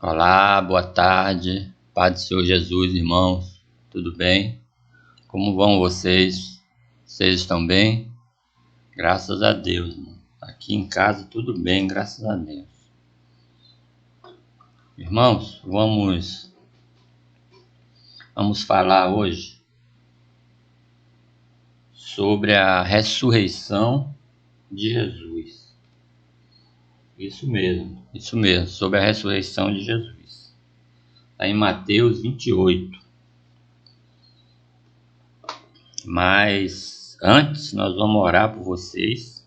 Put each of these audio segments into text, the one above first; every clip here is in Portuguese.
Olá, boa tarde, Paz do Senhor Jesus, irmãos, tudo bem? Como vão vocês? Vocês estão bem? Graças a Deus, irmão. Aqui em casa tudo bem, graças a Deus. Irmãos, vamos falar hoje sobre a ressurreição de Jesus. Isso mesmo, sobre a ressurreição de Jesus. Está em Mateus 28. Mas antes nós vamos orar por vocês.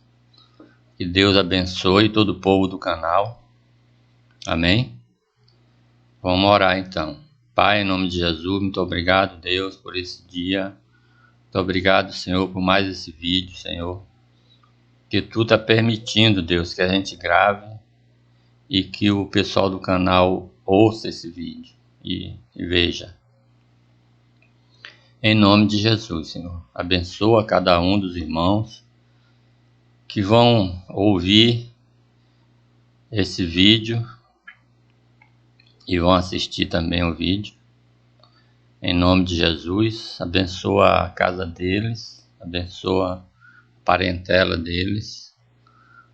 Que Deus abençoe todo o povo do canal. Amém? Vamos orar então. Pai, em nome de Jesus, muito obrigado, Deus, por esse dia. Muito obrigado, Senhor, por mais esse vídeo, Senhor. Que Tu está permitindo, Deus, que a gente grave e que o pessoal do canal ouça esse vídeo e veja. Em nome de Jesus, Senhor. Abençoa cada um dos irmãos que vão ouvir esse vídeo e vão assistir também o vídeo. Em nome de Jesus, abençoa a casa deles, abençoa a parentela deles,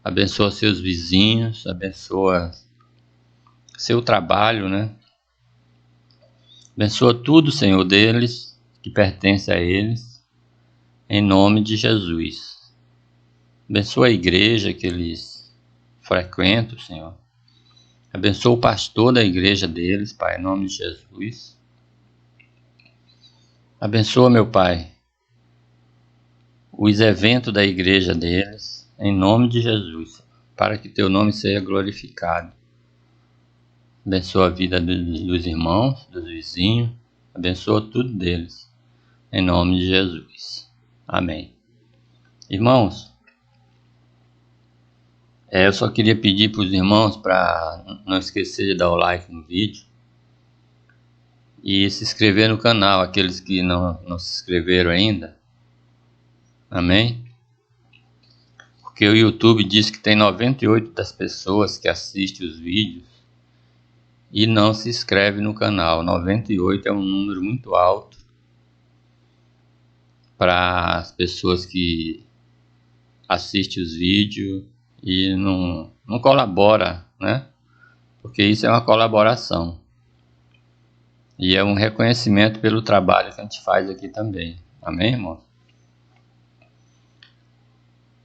abençoa seus vizinhos, abençoa seu trabalho, né? Abençoa tudo, Senhor, deles, que pertence a eles, em nome de Jesus. Abençoa a igreja que eles frequentam, Senhor. Abençoa o pastor da igreja deles, Pai, em nome de Jesus. Abençoa, meu Pai, os eventos da igreja deles, em nome de Jesus, para que Teu nome seja glorificado. Abençoa a vida dos irmãos, dos vizinhos, abençoa tudo deles, em nome de Jesus. Amém. Irmãos, eu só queria pedir para os irmãos para não esquecer de dar o like no vídeo e se inscrever no canal, aqueles que não se inscreveram ainda. Amém? Porque o YouTube diz que tem 98 das pessoas que assistem os vídeos e não se inscreve no canal. 98 é um número muito alto para as pessoas que assistem os vídeos e não colabora, né? Porque isso é uma colaboração e é um reconhecimento pelo trabalho que a gente faz aqui também. Amém, irmão?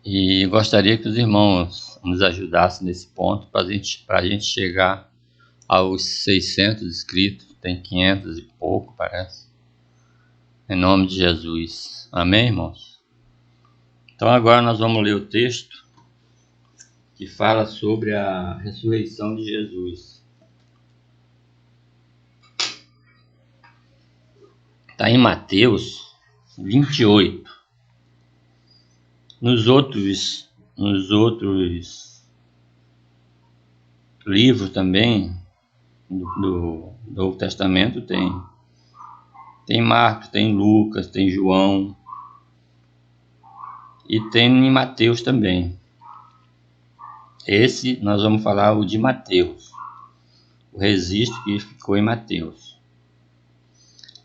E gostaria que os irmãos nos ajudassem nesse ponto para a gente chegar aos 600 inscritos. Tem 500 e pouco, parece. Em nome de Jesus. Amém, irmãos? Então agora nós vamos ler o texto que fala sobre a ressurreição de Jesus. Está em Mateus 28. Nos outros livros também do Novo Testamento tem Marcos, tem Lucas, tem João e tem em Mateus também. Esse nós vamos falar o de Mateus, o registro que ficou em Mateus,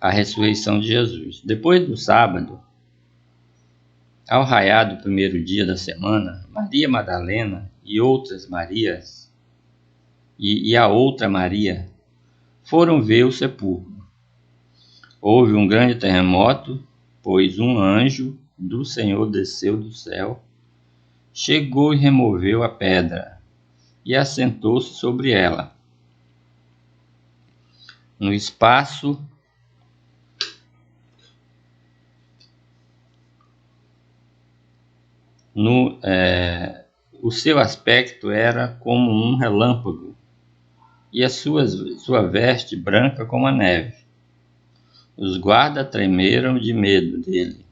a ressurreição de Jesus. Depois do sábado, ao raiar do primeiro dia da semana, Maria Madalena e outras Marias e a outra Maria foram ver o sepulcro. Houve um grande terremoto, pois um anjo do Senhor desceu do céu, chegou e removeu a pedra e assentou-se sobre ela. No espaço o seu aspecto era como um relâmpago e a sua veste branca como a neve. Os guardas tremeram de medo dele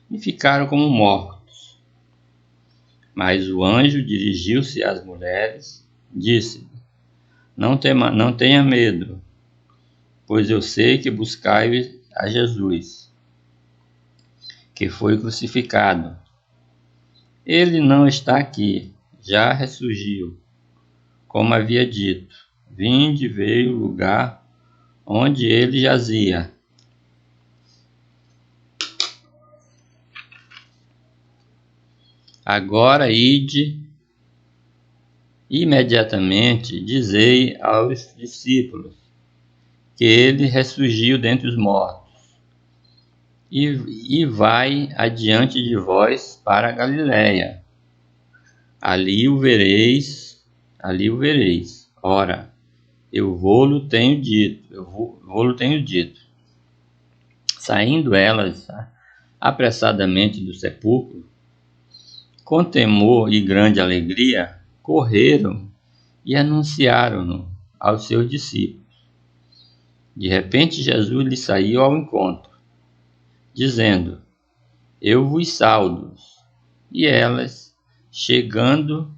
e ficaram como mortos. Mas o anjo dirigiu-se às mulheres e disse: não tenha medo, pois eu sei que buscais a Jesus, que foi crucificado. Ele não está aqui, já ressurgiu, como havia dito. vinde, veio o lugar onde ele jazia. Agora ide imediatamente, dizei aos discípulos que ele ressurgiu dentre os mortos, e vai adiante de vós para a Galiléia. Ali o vereis. Ora, eu vou-lo tenho dito. Saindo elas apressadamente do sepulcro, com temor e grande alegria, correram e anunciaram-no aos seus discípulos. De repente Jesus lhes saiu ao encontro, dizendo: Eu vos saudo. E elas, chegando,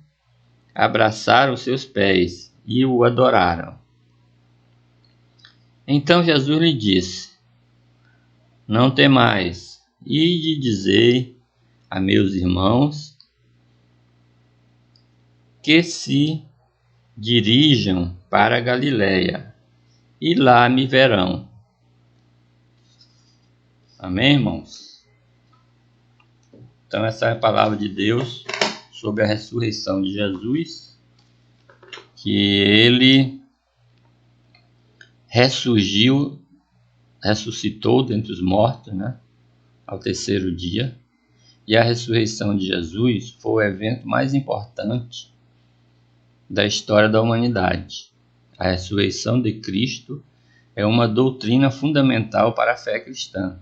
abraçaram seus pés e o adoraram. Então Jesus lhe disse: Não temais, ide dizer a meus irmãos que se dirijam para a Galiléia, e lá me verão. Amém, irmãos? Então essa é a palavra de Deus sobre a ressurreição de Jesus, que ele ressuscitou dentre os mortos, ao terceiro dia. E a ressurreição de Jesus foi o evento mais importante da história da humanidade. A ressurreição de Cristo é uma doutrina fundamental para a fé cristã.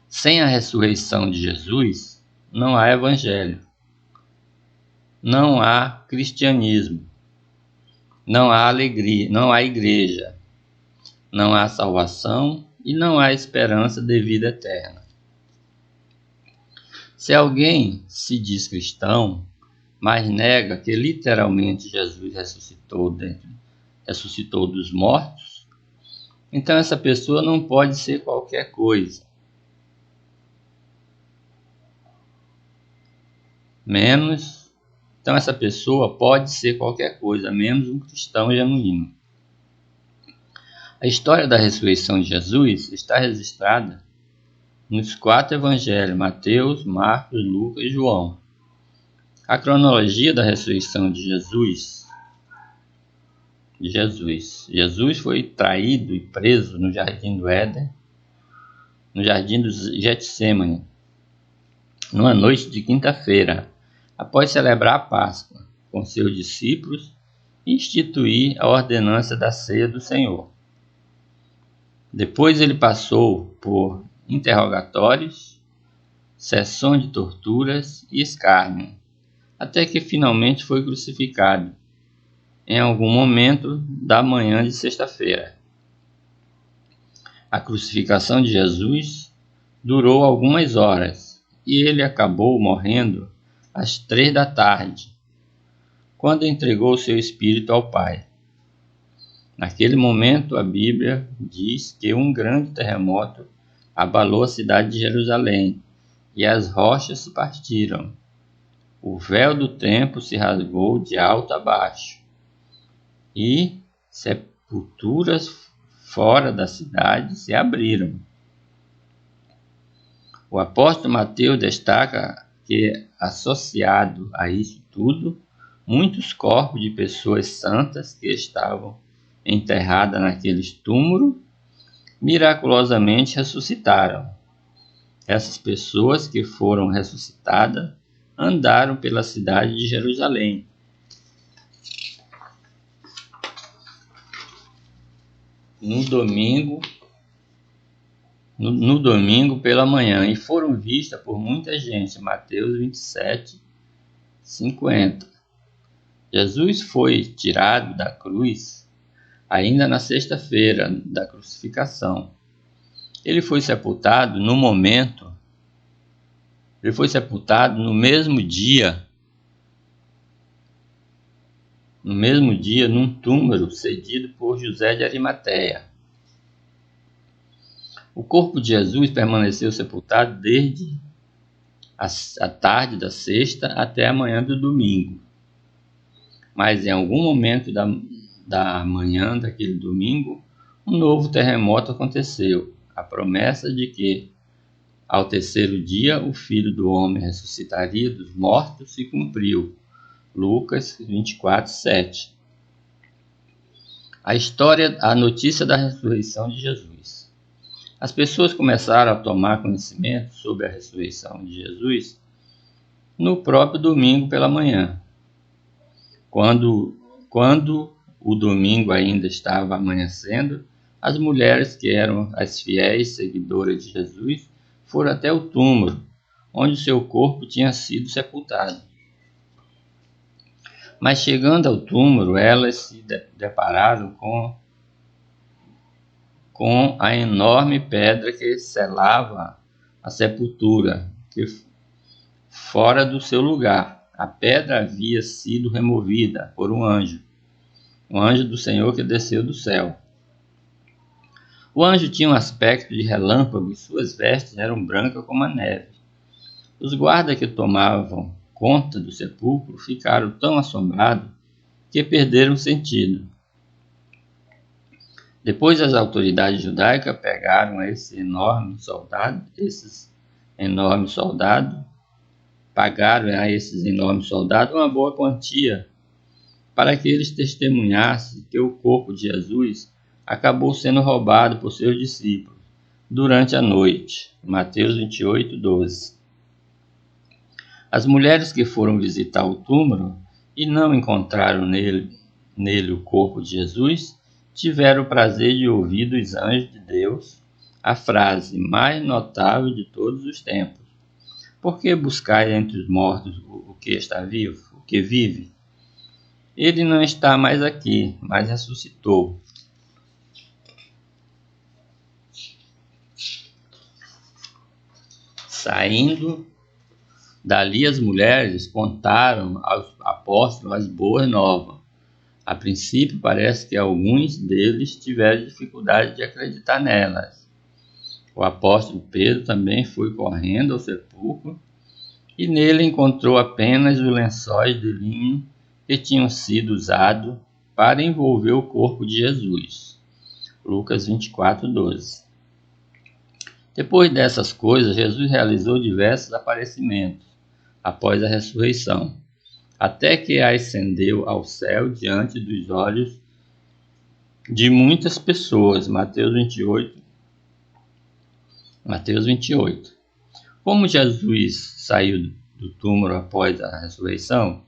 Sem a ressurreição de Jesus, não há evangelho, não há cristianismo, não há alegria, não há igreja, não há salvação e não há esperança de vida eterna. Se alguém se diz cristão, mas nega que literalmente Jesus ressuscitou dos mortos, então essa pessoa não pode ser qualquer coisa, Então essa pessoa pode ser qualquer coisa, menos um cristão genuíno. A história da ressurreição de Jesus está registrada nos 4 evangelhos, Mateus, Marcos, Lucas e João. A cronologia da ressurreição de Jesus foi traído e preso no jardim do Éden, no jardim do Getsêmani, numa noite de quinta-feira, após celebrar a Páscoa com seus discípulos e instituir a ordenança da ceia do Senhor. Depois ele passou por interrogatórios, sessões de torturas e escárnio, até que finalmente foi crucificado, em algum momento da manhã de sexta-feira. A crucificação de Jesus durou algumas horas e ele acabou morrendo às 3 da tarde, quando entregou seu espírito ao Pai. Naquele momento, a Bíblia diz que um grande terremoto abalou a cidade de Jerusalém e as rochas se partiram. O véu do templo se rasgou de alto a baixo e sepulturas fora da cidade se abriram. O apóstolo Mateus destaca que, associado a isso tudo, muitos corpos de pessoas santas que estavam enterradas naqueles túmulos miraculosamente ressuscitaram. Essas pessoas que foram ressuscitadas andaram pela cidade de Jerusalém. No domingo pela manhã, e foram vistas por muita gente. Mateus 27, 50. Jesus foi tirado da cruz ainda na sexta-feira da crucificação. Ele foi sepultado no mesmo dia, num túmulo cedido por José de Arimateia. O corpo de Jesus permaneceu sepultado desde a tarde da sexta até a manhã do domingo. Mas em algum momento da manhã daquele domingo, um novo terremoto aconteceu. A promessa de que, ao terceiro dia, o Filho do Homem ressuscitaria dos mortos se cumpriu. Lucas 24, 7. A notícia da ressurreição de Jesus. As pessoas começaram a tomar conhecimento sobre a ressurreição de Jesus no próprio domingo pela manhã. Quando o domingo ainda estava amanhecendo, as mulheres que eram as fiéis seguidoras de Jesus foram até o túmulo, onde seu corpo tinha sido sepultado. Mas chegando ao túmulo, elas se depararam com a enorme pedra que selava a sepultura, que fora do seu lugar. A pedra havia sido removida por um anjo do Senhor que desceu do céu. O anjo tinha um aspecto de relâmpago e suas vestes eram brancas como a neve. Os guardas que tomavam conta do sepulcro ficaram tão assombrados que perderam o sentido. Depois as autoridades judaicas pegaram pagaram a esses enormes soldados uma boa quantia para que eles testemunhassem que o corpo de Jesus acabou sendo roubado por seus discípulos durante a noite. Mateus 28, 12. As mulheres que foram visitar o túmulo e não encontraram nele o corpo de Jesus, tiveram o prazer de ouvir dos anjos de Deus a frase mais notável de todos os tempos: por que buscai entre os mortos o que está vivo, o que vive? Ele não está mais aqui, mas ressuscitou. Saindo dali, as mulheres contaram aos apóstolos as boas novas. A princípio, parece que alguns deles tiveram dificuldade de acreditar nelas. O apóstolo Pedro também foi correndo ao sepulcro e nele encontrou apenas os lençóis de linho que tinham sido usados para envolver o corpo de Jesus. Lucas 24, 12. Depois dessas coisas, Jesus realizou diversos aparecimentos após a ressurreição, até que ascendeu ao céu diante dos olhos de muitas pessoas. Mateus 28. Como Jesus saiu do túmulo após a ressurreição,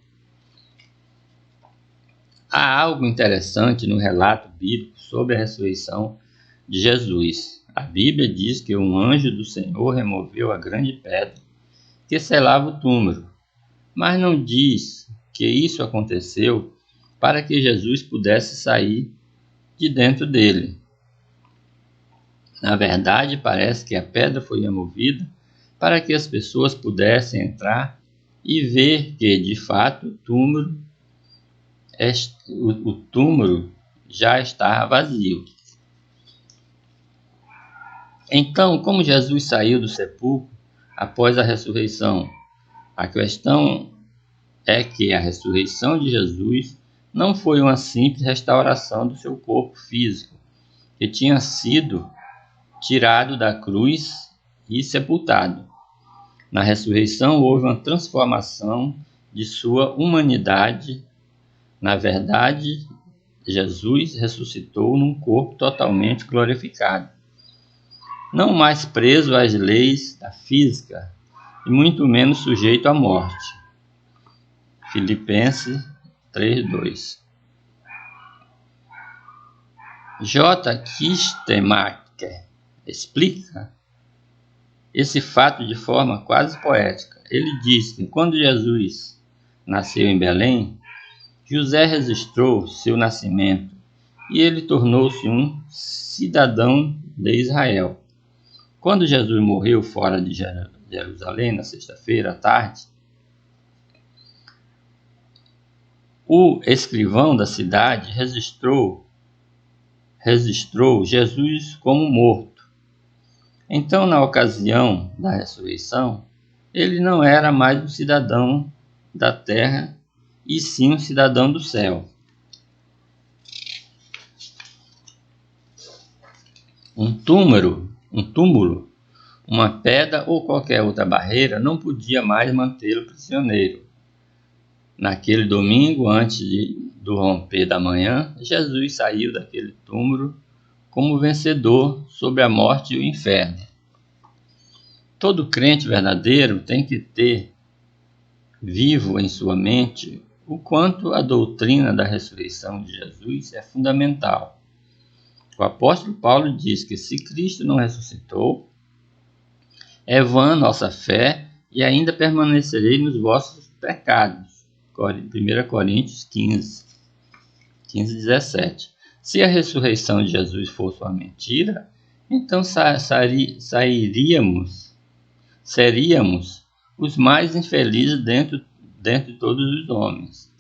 há algo interessante no relato bíblico sobre a ressurreição de Jesus. A Bíblia diz que um anjo do Senhor removeu a grande pedra que selava o túmulo, mas não diz que isso aconteceu para que Jesus pudesse sair de dentro dele. Na verdade, parece que a pedra foi removida para que as pessoas pudessem entrar e ver que, de fato, o túmulo já estava vazio. Então, como Jesus saiu do sepulcro após a ressurreição? A questão é que a ressurreição de Jesus não foi uma simples restauração do seu corpo físico, que tinha sido tirado da cruz e sepultado. Na ressurreição houve uma transformação de sua humanidade. Na verdade, Jesus ressuscitou num corpo totalmente glorificado, não mais preso às leis da física e muito menos sujeito à morte. Filipenses 3:2. J. Kistemaker explica esse fato de forma quase poética. Ele diz que quando Jesus nasceu em Belém, José registrou seu nascimento e ele tornou-se um cidadão de Israel. Quando Jesus morreu fora de Jerusalém, na sexta-feira à tarde, o escrivão da cidade registrou Jesus como morto. Então, na ocasião da ressurreição, ele não era mais um cidadão da terra e sim um cidadão do céu. Um túmulo, uma pedra ou qualquer outra barreira não podia mais mantê-lo prisioneiro. Naquele domingo, antes do romper da manhã, Jesus saiu daquele túmulo como vencedor sobre a morte e o inferno. Todo crente verdadeiro tem que ter vivo em sua mente o quanto a doutrina da ressurreição de Jesus é fundamental. O apóstolo Paulo diz que se Cristo não ressuscitou, é vã nossa fé e ainda permanecerei nos vossos pecados. 1 Coríntios 15, 17. Se a ressurreição de Jesus fosse uma mentira, então seríamos os mais infelizes dentro de todos os homens.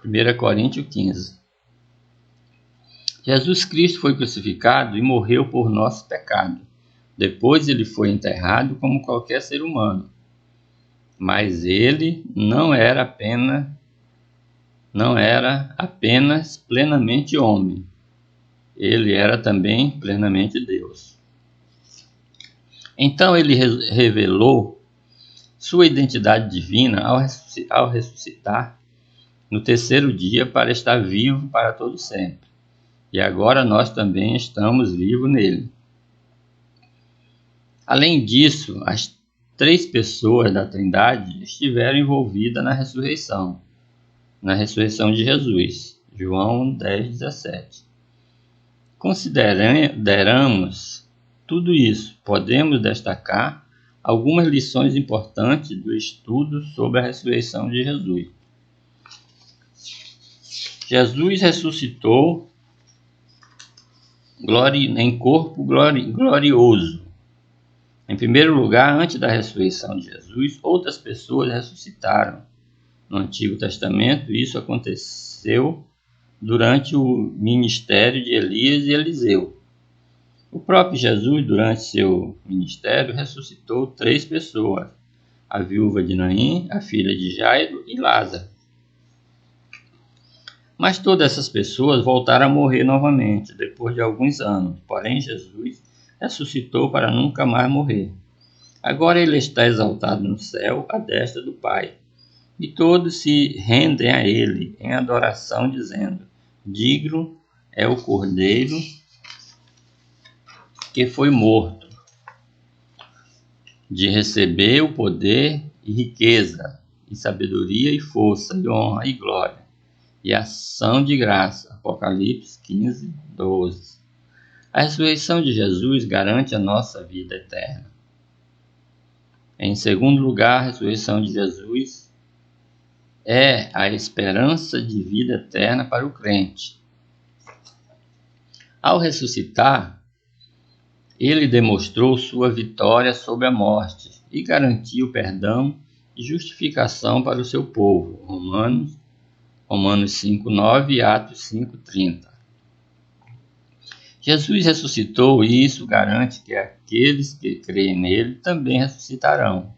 1 Coríntios 15. Jesus Cristo foi crucificado e morreu por nosso pecado. Depois ele foi enterrado como qualquer ser humano. Mas ele não era apenas plenamente homem. Ele era também plenamente Deus. Então ele revelou sua identidade divina ao ressuscitar no terceiro dia para estar vivo para todo sempre. E agora nós também estamos vivos nele. Além disso, as 3 pessoas da Trindade estiveram envolvidas na ressurreição de Jesus. João 10:17. Consideramos tudo isso, podemos destacar algumas lições importantes do estudo sobre a ressurreição de Jesus. Jesus ressuscitou em corpo glorioso. Em primeiro lugar, antes da ressurreição de Jesus, outras pessoas ressuscitaram. No Antigo Testamento, isso aconteceu durante o ministério de Elias e Eliseu. O próprio Jesus, durante seu ministério, ressuscitou 3 pessoas: a viúva de Naim, a filha de Jairo e Lázaro. Mas todas essas pessoas voltaram a morrer novamente, depois de alguns anos. Porém, Jesus ressuscitou para nunca mais morrer. Agora ele está exaltado no céu, à destra do Pai. E todos se rendem a ele em adoração, dizendo: digno é o Cordeiro que foi morto, de receber o poder e riqueza, e sabedoria e força, e honra e glória, e ação de graça. Apocalipse 15:12. A ressurreição de Jesus garante a nossa vida eterna. Em segundo lugar, a ressurreição de Jesus é a esperança de vida eterna para o crente. Ao ressuscitar, ele demonstrou sua vitória sobre a morte e garantiu perdão e justificação para o seu povo. Romanos 5:9 e Atos 5:30. Jesus ressuscitou e isso garante que aqueles que creem nele também ressuscitarão.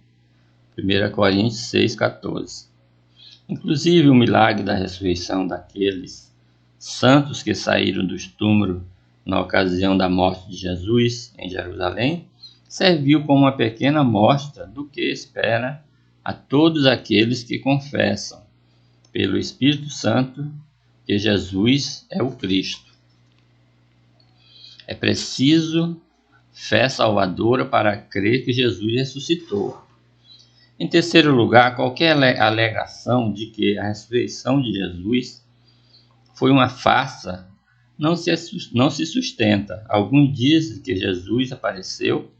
1 Coríntios 6:14. Inclusive, o milagre da ressurreição daqueles santos que saíram dos túmulos na ocasião da morte de Jesus em Jerusalém serviu como uma pequena amostra do que espera a todos aqueles que confessam, pelo Espírito Santo, que Jesus é o Cristo. É preciso fé salvadora para crer que Jesus ressuscitou. Em terceiro lugar, qualquer alegação de que a ressurreição de Jesus foi uma farsa não se sustenta. Alguns dizem que Jesus apareceu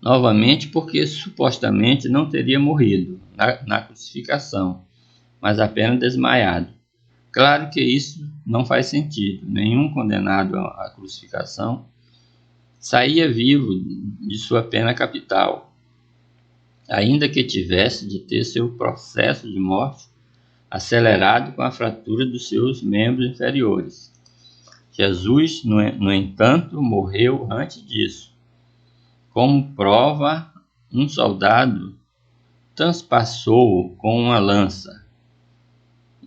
novamente porque supostamente não teria morrido na crucificação, mas apenas desmaiado. Claro que isso não faz sentido. Nenhum condenado à crucificação saía vivo de sua pena capital, ainda que tivesse de ter seu processo de morte acelerado com a fratura dos seus membros inferiores. Jesus, no entanto, morreu antes disso. Como prova, um soldado transpassou-o com uma lança,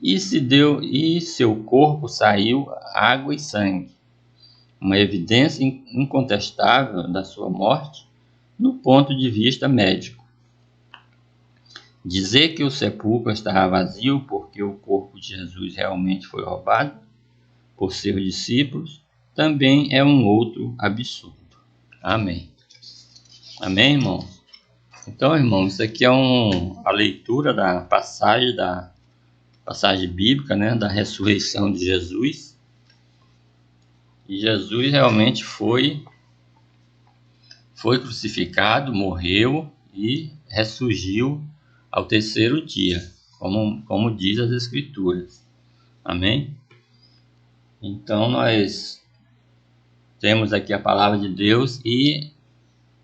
e seu corpo saiu água e sangue, uma evidência incontestável da sua morte no ponto de vista médico. Dizer que o sepulcro estava vazio porque o corpo de Jesus realmente foi roubado por seus discípulos também é um outro absurdo. Amém. Amém, irmão? Então, irmão, isso aqui é a leitura da passagem bíblica, né, da ressurreição de Jesus. E Jesus realmente foi crucificado, morreu e ressurgiu ao terceiro dia, como diz as Escrituras. Amém? Então, nós temos aqui a palavra de Deus e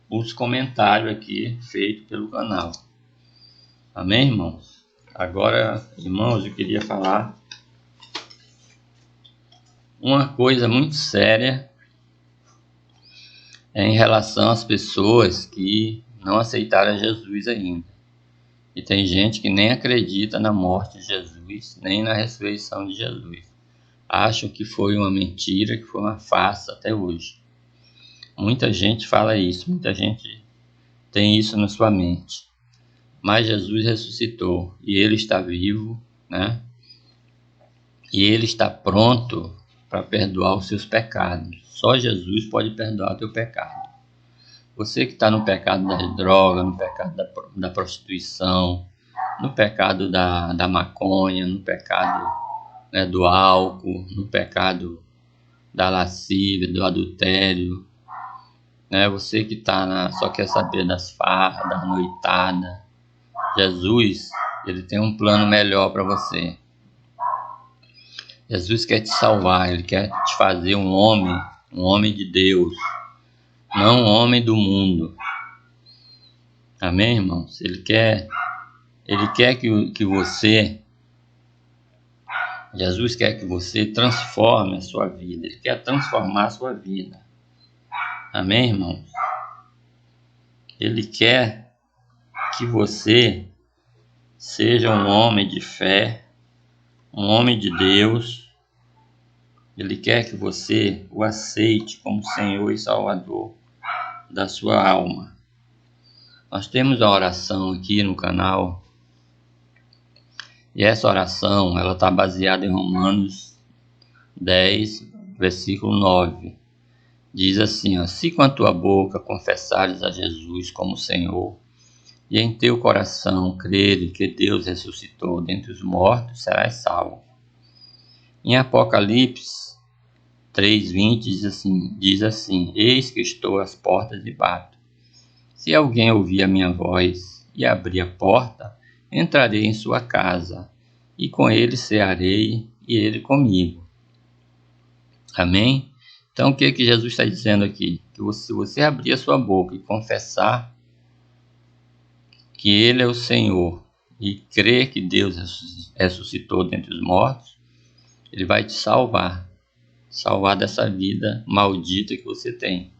os comentários aqui feitos pelo canal. Amém, irmãos? Agora, irmãos, eu queria falar uma coisa muito séria em relação às pessoas que não aceitaram Jesus ainda. E tem gente que nem acredita na morte de Jesus, nem na ressurreição de Jesus. Acham que foi uma mentira, que foi uma farsa até hoje. Muita gente fala isso, muita gente tem isso na sua mente. Mas Jesus ressuscitou e Ele está vivo, né? E Ele está pronto para perdoar os seus pecados. Só Jesus pode perdoar o teu pecado. Você que está no pecado das drogas, no pecado da prostituição, no pecado da maconha, no pecado, né, do álcool, no pecado da lascívia, do adultério, né? Você que só quer saber das farras, das noitadas, Jesus, Ele tem um plano melhor para você. Jesus quer te salvar, Ele quer te fazer um homem de Deus, não um homem do mundo. Amém, irmãos? Ele quer que você, Jesus quer que você transforme a sua vida, Ele quer transformar a sua vida. Amém, irmãos? Ele quer que você seja um homem de fé, um homem de Deus. Ele quer que você o aceite como Senhor e Salvador da sua alma. Nós temos a oração aqui no canal, e essa oração ela está baseada em Romanos 10, versículo 9. Diz assim, ó, se com a tua boca confessares a Jesus como Senhor, e em teu coração creres que Deus ressuscitou dentre os mortos, serás salvo. Em Apocalipse 3:20 diz assim, eis que estou às portas e bato. Se alguém ouvir a minha voz e abrir a porta, entrarei em sua casa, e com ele cearei, e ele comigo. Amém? Então, o que Jesus está dizendo aqui? Que se você abrir a sua boca e confessar que Ele é o Senhor e crer que Deus ressuscitou dentre os mortos, Ele vai te salvar dessa vida maldita que você tem.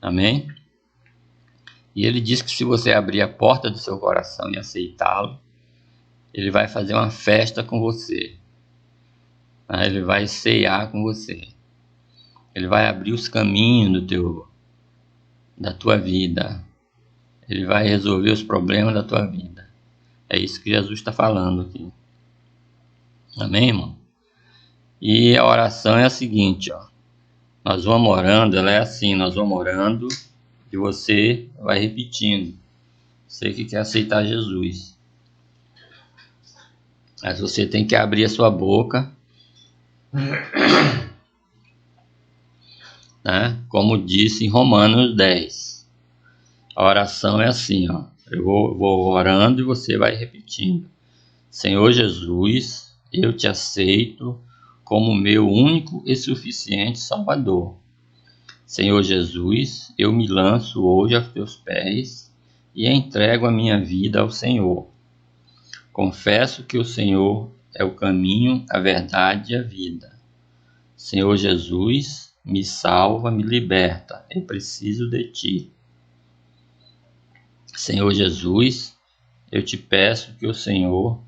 Amém? E Ele diz que se você abrir a porta do seu coração e aceitá-lo, Ele vai fazer uma festa com você. Ele vai ceiar com você. Ele vai abrir os caminhos da tua vida. Ele vai resolver os problemas da tua vida. É isso que Jesus está falando aqui. Amém, irmão? E a oração é a seguinte, ó. Nós vamos orando, ela é assim, nós vamos orando e você vai repetindo. Você que quer aceitar Jesus. Mas você tem que abrir a sua boca, né? Como disse em Romanos 10. A oração é assim, ó. Eu vou orando e você vai repetindo. Senhor Jesus, eu te aceito como meu único e suficiente Salvador. Senhor Jesus, eu me lanço hoje aos teus pés e entrego a minha vida ao Senhor. Confesso que o Senhor é o caminho, a verdade e a vida. Senhor Jesus, me salva, me liberta. Eu preciso de ti. Senhor Jesus, eu te peço que o Senhor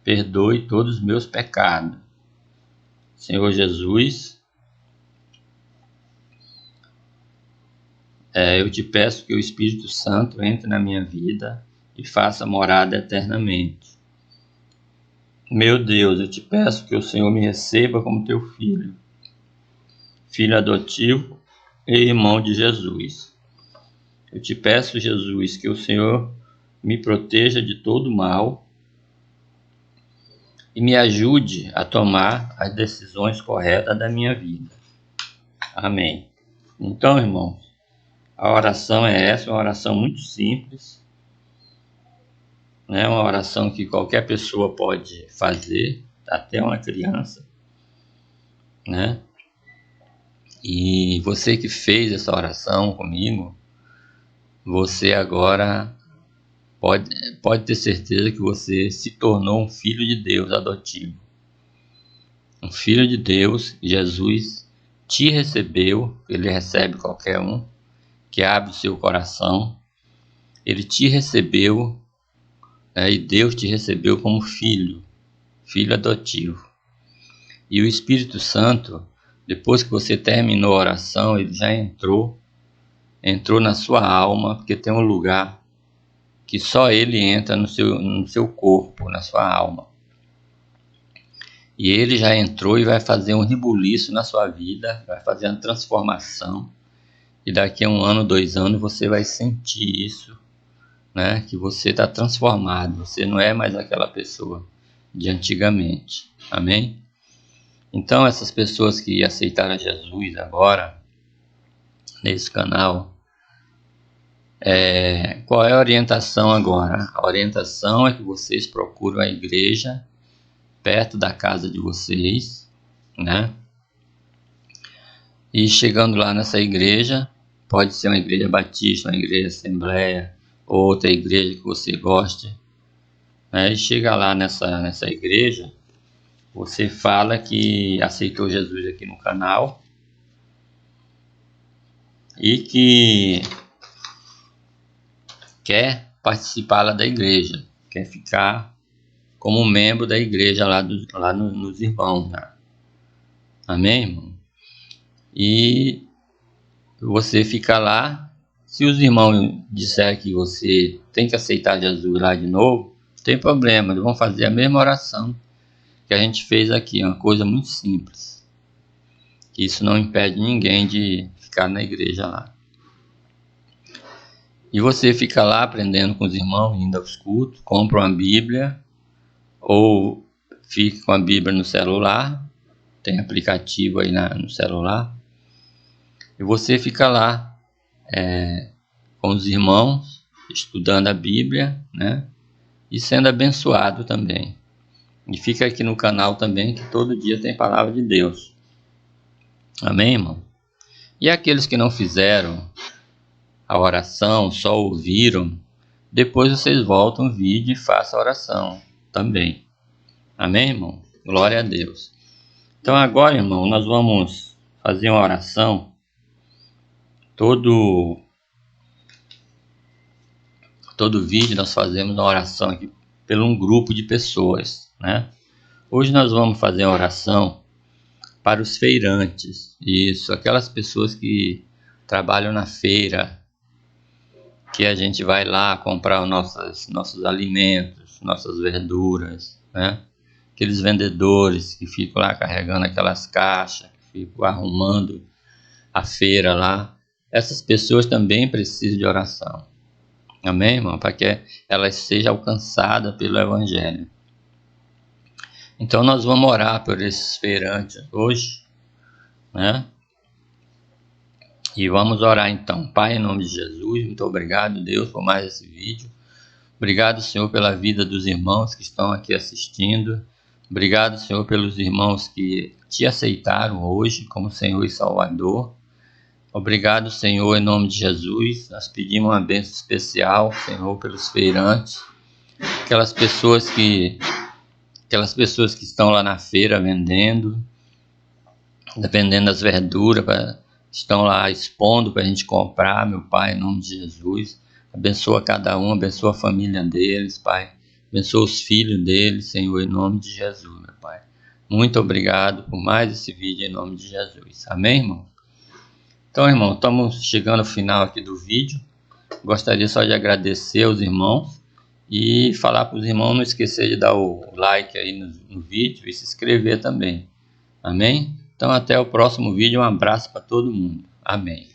perdoe todos os meus pecados. Senhor Jesus, eu te peço que o Espírito Santo entre na minha vida e faça morada eternamente. Meu Deus, eu te peço que o Senhor me receba como teu filho, filho adotivo e irmão de Jesus. Eu te peço, Jesus, que o Senhor me proteja de todo mal e me ajude a tomar as decisões corretas da minha vida. Amém. Então, irmãos, a oração é essa, uma oração muito simples, né? Uma oração que qualquer pessoa pode fazer, até uma criança, né? E você que fez essa oração comigo, você agora pode ter certeza que você se tornou um filho de Deus adotivo. Um filho de Deus, Jesus te recebeu, ele recebe qualquer um que abre o seu coração. Ele te recebeu, e Deus te recebeu como filho, filho adotivo. E o Espírito Santo, depois que você terminou a oração, ele já entrou na sua alma, porque tem um lugar que só ele entra no seu corpo, na sua alma. E ele já entrou e vai fazer um rebuliço na sua vida, vai fazer uma transformação. E daqui a 1 ano, 2 anos, você vai sentir isso, né? Que você está transformado, você não é mais aquela pessoa de antigamente. Amém? Então, essas pessoas que aceitaram Jesus agora, nesse canal, qual é a orientação agora? A orientação é que vocês procuram a igreja perto da casa de vocês, né? E chegando lá nessa igreja, pode ser uma igreja batista, uma igreja assembleia, ou outra igreja que você goste, né? E chega lá nessa igreja, você fala que aceitou Jesus aqui no canal e que quer participar lá da igreja, quer ficar como membro da igreja lá nos irmãos, né? Amém, irmão? E você fica lá. Se os irmãos disserem que você tem que aceitar Jesus lá de novo, não tem problema, eles vão fazer a mesma oração que a gente fez aqui, uma coisa muito simples. Isso não impede ninguém de ficar na igreja lá. E você fica lá aprendendo com os irmãos, indo aos cultos, compra uma Bíblia, ou fica com a Bíblia no celular, tem aplicativo aí no celular, e você fica lá com os irmãos, estudando a Bíblia, né? E sendo abençoado também. E fica aqui no canal também, que todo dia tem palavra de Deus. Amém, irmão? E aqueles que não fizeram a oração, só ouviram, depois vocês voltam o vídeo e façam a oração também. Amém, irmão? Glória a Deus. Então agora, irmão, nós vamos fazer uma oração. Todo vídeo nós fazemos uma oração aqui por um grupo de pessoas, né? Hoje nós vamos fazer uma oração para os feirantes. Isso, aquelas pessoas que trabalham na feira, que a gente vai lá comprar os nossos alimentos, nossas verduras, né? Aqueles vendedores que ficam lá carregando aquelas caixas, que ficam arrumando a feira lá. Essas pessoas também precisam de oração. Amém, irmão? Para que elas sejam alcançadas pelo Evangelho. Então nós vamos orar por esses feirantes hoje, né? E vamos orar então. Pai, em nome de Jesus, muito obrigado, Deus, por mais esse vídeo. Obrigado, Senhor, pela vida dos irmãos que estão aqui assistindo. Obrigado, Senhor, pelos irmãos que te aceitaram hoje como Senhor e Salvador. Obrigado, Senhor, em nome de Jesus. Nós pedimos uma bênção especial, Senhor, pelos feirantes. Aquelas pessoas que estão lá na feira vendendo as verduras, estão lá expondo para a gente comprar, meu Pai, em nome de Jesus. Abençoa cada um, abençoa a família deles, Pai. Abençoa os filhos dele, Senhor, em nome de Jesus, meu Pai. Muito obrigado por mais esse vídeo, em nome de Jesus. Amém, irmão? Então, irmão, estamos chegando ao final aqui do vídeo. Gostaria só de agradecer aos irmãos e falar para os irmãos não esquecer de dar o like aí no vídeo e se inscrever também. Amém? Então, até o próximo vídeo. Um abraço para todo mundo. Amém.